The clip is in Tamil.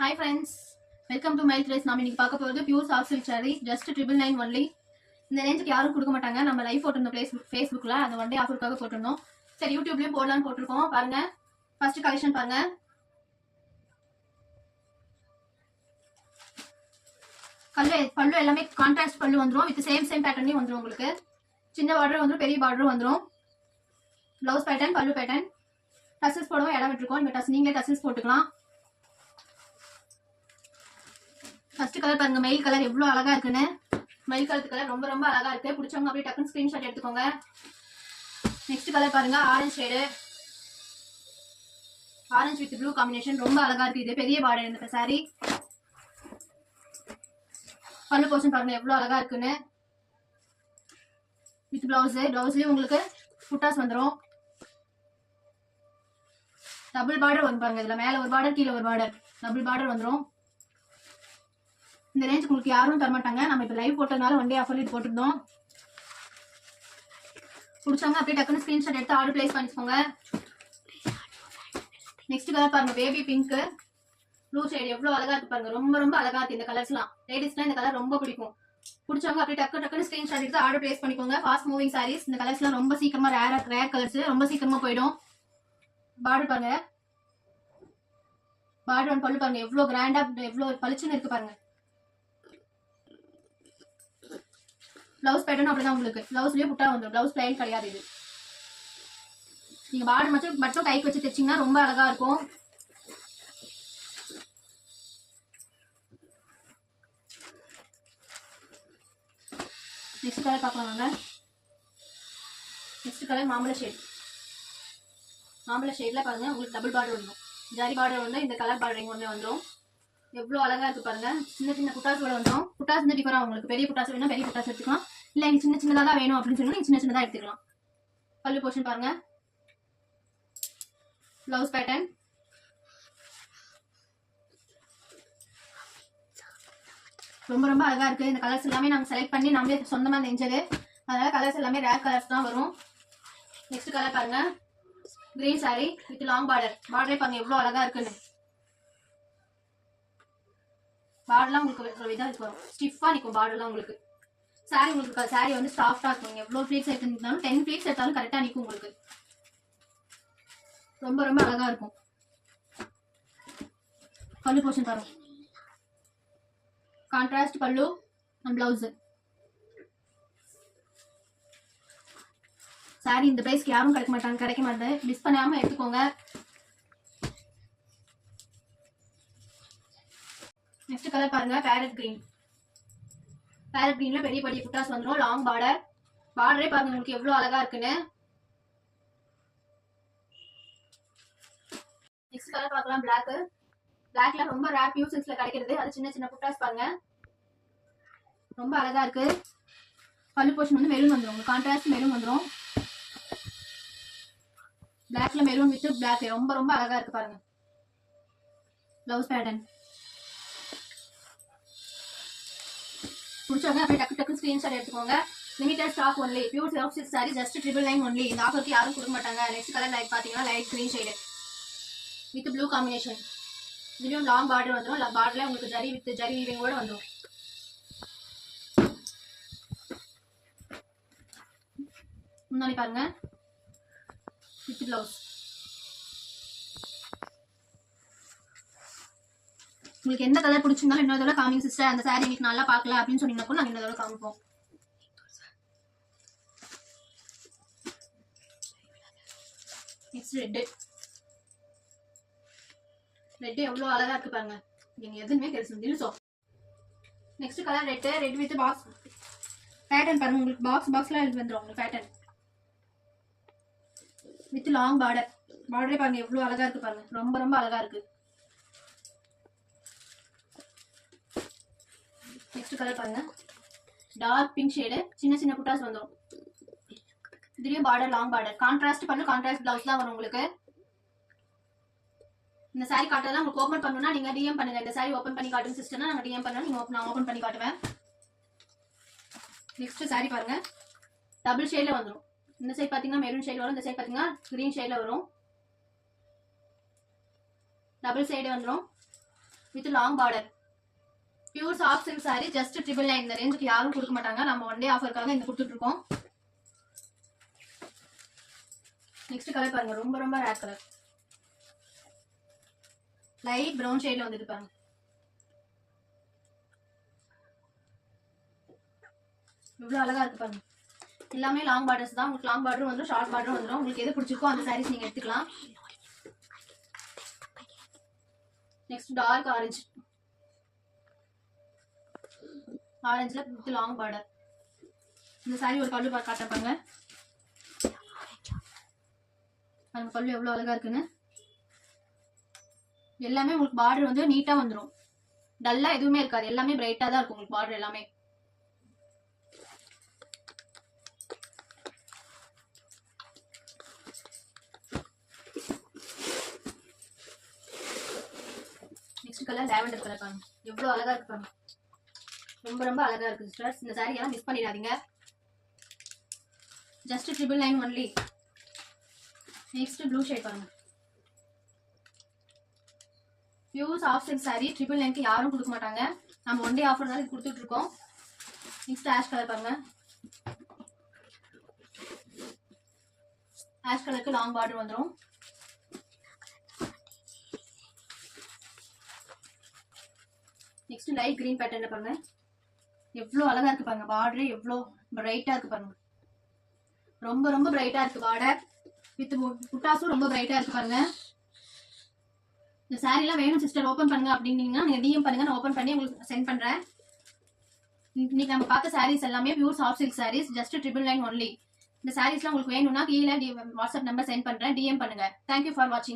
Hi friends, welcome to my place. நாம இன்னைக்கு பார்க்க போறது pure soft silk saree just 999 only. இந்த ரேஞ்சுக்கு யாரும் கொடுக்க மாட்டாங்க. நம்ம லைவ் போட்டுருந்தோம் ஃபேஸ்புக்ல, அந்த ஒன் டே ஆஃபருக்காக போட்டுருந்தோம். சரி, யூடியூப்லயும் போடலாம்னு போட்டிருக்கோம். பாருங்க, ஃபர்ஸ்ட் கலெக்ஷன் பாருங்க. பல்லு எல்லாமே கான்ட்ராஸ்ட் பல்லு வந்துரும். வித் சேம் பேட்டர்ன்லயும் வந்துரும். உங்களுக்கு சின்ன பார்டர் வந்துரும், பெரிய பார்டரும் வந்துரும். ப்ளவுஸ் பேட்டர்ன், பல்லு பேட்டர்ன். டசல்ஸ் போடவும் இடம் விட்டுருக்கோம். இந்த நீங்களே டசல்ஸ் போட்டுக்கலாம். ஃபர்ஸ்ட் கலர் பாருங்க, மெயில் கலர் எவ்வளவு அழகா இருக்குன்னு. மெயில் கலர் கலர் ரொம்ப ரொம்ப அழகா இருக்கு. பிடிச்சவங்க அப்படியே டக்குன்னு ஸ்கிரீன்ஷாட் எடுத்துக்கோங்க. நெக்ஸ்ட் கலர் பாருங்க, orange shade. Orange with blue combination ரொம்ப அழகா இருக்கு. இது பெரிய பார்டர் இந்த saree. பல்லு போர்ஷன் பாருங்க எவ்வளவு அழகா இருக்குன்னு. வித் பிளவுஸ்லயும் உங்களுக்கு புட்டாஸ் வந்துடும். டபுள் பார்டர் வந்து பாருங்க. இதுல மேல ஒரு பார்டர், கீழே ஒரு பார்டர், டபுள் பார்டர் வந்துடும். இந்த ரேஞ்சுக்கு உங்களுக்கு யாரும் தரமாட்டாங்க. நம்ம இப்போ லைவ் போட்டதுனால ஒன் டே ஆஃபர் போட்டிருந்தோம். பிடிச்சவங்க அப்படியே டக்குன்னு ஸ்கிரீன்ஷாட் எடுத்து ஆர்டர் பிளேஸ் பண்ணிக்கோங்க. நெக்ஸ்ட் கலர் பாருங்க, பேபி பிங்க் ப்ளூ ஷேட் எவ்வளவு அழகா இருக்கு பாருங்க. ரொம்ப ரொம்ப அழகா இருக்கு இந்த கலர்ஸ்லாம். லேடிஸ்லாம் இந்த கலர் ரொம்ப பிடிக்கும். பிடிச்சவங்க அப்படியே டக்குன்னு ஸ்கிரீன்ஷாட் எடுத்து ஆர்டர் பிளேஸ் பண்ணிக்கோங்க. Fast moving sarees. இந்த கலர்ஸ்லாம் ரொம்ப சீக்கிரமா ரேர் கலர்ஸ், ரொம்ப சீக்கிரமா போயிடும். பார்டர் பாருங்க, பார்டர் ஒன் பல்லு பாருங்க எவ்வளவு கிராண்டா, எவ்வளவு பளிச்சுன்னு இருக்கு பாருங்க. பிளவுஸ் பேட்டர்ன் அப்படிதான் உங்களுக்கு. பிளவுஸ்லயே புட்டா வந்துடும். பிளவுஸ் பிளைன் கிடையாது. இது நீங்க பார்டர் மட்டும் கைக்கு வச்சு தைச்சீங்கன்னா ரொம்ப அழகா இருக்கும். நெக்ஸ்ட் கலர் பார்க்கலாம் வாங்க. நெக்ஸ்ட் கலர் மாம்பழ ஷேட். மாம்பழ ஷேட்ல பாருங்க, உங்களுக்கு டபுள் பார்டர் வந்துடும். ஜரி பார்டர் வந்து இந்த கலர் பார்டரிங் ஒன்று வந்துடும். எவ்வளவு அழகா இருக்கு பாருங்க. சின்ன சின்ன புட்டாஸ் கூட வந்துடும். புட்டாஸ் வந்து டிஃபரா உங்களுக்கு. பெரிய புட்டாஸ் வேணும், பெரிய புட்டாஸ் எடுத்துக்கலாம். இல்ல எனக்கு சின்ன சின்னதா தான் வேணும் அப்படின்னு சொன்னா சின்ன சின்னதா எடுத்துக்கலாம். பல்லு போர்ஷன் பாருங்க, பிளவுஸ் பேட்டர்ன். ரொம்ப ரொம்ப அழகா இருக்கு. இந்த கலர்ஸ் எல்லாமே நாங்க செலக்ட் பண்ணி நம்மளே சொந்தமா நெஞ்சது. அதனால கலர்ஸ் எல்லாமே ரேர் கலர்ஸ் தான் வரும். நெக்ஸ்ட் கலர் பாருங்க, green sari with long border. பார்டரே பாருங்க எவ்வளவு அழகா இருக்குன்னு. பார்டர்லாம் உங்களுக்கு இதாக வரும், ஸ்டிஃபா நிற்கும் பார்டர்லாம் உங்களுக்கு. சாரி உங்களுக்கு சாரி வந்து சாஃப்டா இருக்கும். எவ்வளவு ஃபிளீட்ஸ் எடுத்துருந்தாலும் 10 ஃபிளீட்ஸ் எடுத்தாலும் கரெக்டா நிற்கும் உங்களுக்கு. ரொம்ப ரொம்ப அழகா இருக்கும். பல்லு போர்ஷன் பாருங்க, கான்ட்ராஸ்ட் பல்லு அண்ட் பிளவுஸ். சாரி இந்த பிரைஸ்க்கு யாரும் கிடைக்க மாட்டேன். மிஸ் பண்ணாம எடுத்துக்கோங்க. நெக்ஸ்ட் கலர் பாருங்க, பேரட் கிரீன். பேரட் கிரீன்ல பெரிய பெரிய புட்டாஸ் வந்துடும். Long border. பார்டரே பாருங்க உங்களுக்கு எவ்வளவு அழகா இருக்குன்னு. நெக்ஸ்ட் கலர் பார்க்கலாம், பிளாக். பிளாக்ல ரொம்ப ரேர் பியூர் சில்க்ஸ்ல கிடைக்கிறது. அது சின்ன சின்ன புட்டாஸ் பாருங்க, ரொம்ப அழகா இருக்கு. பல்லு போர்ஷன் வந்து மெரூன் வந்துடும். உங்களுக்கு கான்ட்ராஸ்ட் மெரூன் வந்துடும். பிளாக்ல மெரூன் வித் பிளாக் ரொம்ப ரொம்ப அழகா இருக்கு பாருங்க. Blouse pattern. பிடிச்சவங்க அப்படியே டக்கு ஸ்கிரீன்ஷாட் எடுத்துக்கோங்க. Limited stock only. Pure soft silk saree just 999 only. இந்த ஆஃபருக்கு யாரும் கொடுக்க மாட்டாங்க. நெக்ஸ்ட் கலர் லைட் பாத்தீங்கன்னா light green shade with blue combination. இதுலயும் லாங் பார்டர் வந்துடும். பார்டர்ல உங்களுக்கு ஜரி வித் ஜரி வீவிங்கோட வந்துடும். முன்னாடி பாருங்க வித் பிளவுஸ். உங்களுக்கு எந்த கலர் பிடிச்சிருந்தாலும் இன்னொரு தடவை காமிங் சிஸ்டர், அந்த சாரி இன்னைக்கு நல்லா பார்க்கல அப்படின்னு சொன்னீங்கன்னா கூட நாங்கள் இன்னொரு தடவை காமிப்போம். Next red. ரெட் எவ்வளவு அழகா இருக்கு பாருங்க. நீங்க எதுவுமே தெரிஞ்சு. Next colour red with box pattern பாருங்க. உங்களுக்கு பாக்ஸ்ல வந்துடும் உங்களுக்கு பேட்டர்ன் வித் லாங் பார்டர். பார்டரே பாருங்க எவ்வளவு அழகா இருக்கு பாருங்க. ரொம்ப ரொம்ப அழகா இருக்கு. நெக்ஸ்ட் கலர் பாருங்க, டார்க் பிங்க் ஷேடு. சின்ன சின்ன புட்டாஸ் வந்துடும். இதுலயும் பார்டர் லாங் பார்டர். கான்ட்ராஸ்ட் பண்ணு, கான்ட்ராஸ்ட் பிளவுஸ் தான் வரும் உங்களுக்கு. இந்த சாரி காட்டுறதா உங்களுக்கு ஓபன் பண்ணணும்னா நீங்க டிஎம் பண்ணுங்க. இந்த சாரி ஓபன் பண்ணி காட்டுங்க சிஸ்டர்னா நாங்க டிஎம் பண்ணா நீங்க நான் ஓபன் பண்ணி காட்டுவேன். நெக்ஸ்ட் சாரி பாருங்க, டபுள் ஷேட்ல வந்துடும். இந்த சைடு பாத்தீங்கன்னா மெரூன் ஷேட் வரும், இந்த சைடு பாத்தீங்கன்னா கிரீன் ஷேட்ல வரும். டபுள் சைடு வந்துடும். With long border. Pure soft silk saree just 999. இந்த ரேஞ்சுக்கு யாரும் கொடுக்க மாட்டாங்க. நம்ம ஒன் டே ஆஃபருக்காக இந்த கொடுத்துட்டு இருக்கோம். நெக்ஸ்ட் கலர் பாருங்க, ரொம்ப ரொம்ப ரேர் கலர். லைட் ப்ரௌன் ஷேட்ல வந்துட்டு பாருங்க. இவ்வளவு அழகா இருக்கு பாருங்க. எல்லாமே லாங் பார்டர்ஸ் தான். உங்களுக்கு லாங் பார்டரும் வந்துடும், ஷார்ட் பார்டரும் வந்துடும். உங்களுக்கு எது பிடிச்சிருக்கோ அந்த சாரீஸ் நீங்க எடுத்துக்கலாம். Next dark orange. ஆரஞ்சுல வித் லாங் பார்டர். இந்த சாரி ஒரு பல்லு காட்டப்பாங்க. அந்த பல்லு எவ்வளவு அழகா இருக்குன்னு. எல்லாமே உங்களுக்கு பார்டர் வந்து நீட்டா வந்துடும். டல்லா எதுவுமே இருக்காது. எல்லாமே பிரைட்டா தான் இருக்கும் உங்களுக்கு பார்டர் எல்லாமே. நெக்ஸ்ட் கலர் லாவெண்டர் கலர் பாருங்க. எவ்வளவு அழகா இருக்கு பாருங்க. ரொம்ப ரொம்ப அழகா இருக்கு சிஸ்டர்ஸ். இந்த சாரி எல்லாம் மிஸ் பண்ணிடாதீங்க. Just 999 only. Next blue shade பாருங்க. பியூர் சாஃப்ட் சில்க் சாரி 999க்கு யாரும் கொடுக்க மாட்டாங்க. நம்ம ஒன் டே ஆஃபர் தான் கொடுத்துட்டு இருக்கோம். நெக்ஸ்ட் ஆஷ் கலர் பாருங்க. ஆஷ் கலருக்கு லாங் பார்டர் வந்துடும். நெக்ஸ்ட் லைட் கிரீன் பேட்டர்ன்ல பாருங்க. எவ்வளவு அழகா இருக்கு பாருங்க. பார்டர் எவ்வளவு பிரைட்டா இருக்கு பாருங்க. ரொம்ப ரொம்ப பிரைட்டா இருக்கு பார்டர். வித் புட்டாஸும் ரொம்ப பிரைட்டா இருக்கு பாருங்க. இந்த சாரி எல்லாம் வேணும் சிஸ்டர் ஓபன் பண்ணுங்க அப்படின்னீங்கன்னா நீங்க டிஎம் பண்ணுங்க, நான் ஓபன் பண்ணி உங்களுக்கு சென்ட் பண்றேன். இன்னைக்கு நம்ம பார்த்த சாரீஸ் எல்லாமே pure soft silk sarees just 999 only. இந்த சாரீஸ்லாம் உங்களுக்கு வேணும்னா கீழே வாட்ஸ்அப் நம்பர் சென்ட் பண்றேன், டிஎம் பண்ணுங்க. தேங்க்யூ ஃபார் வாட்சிங்.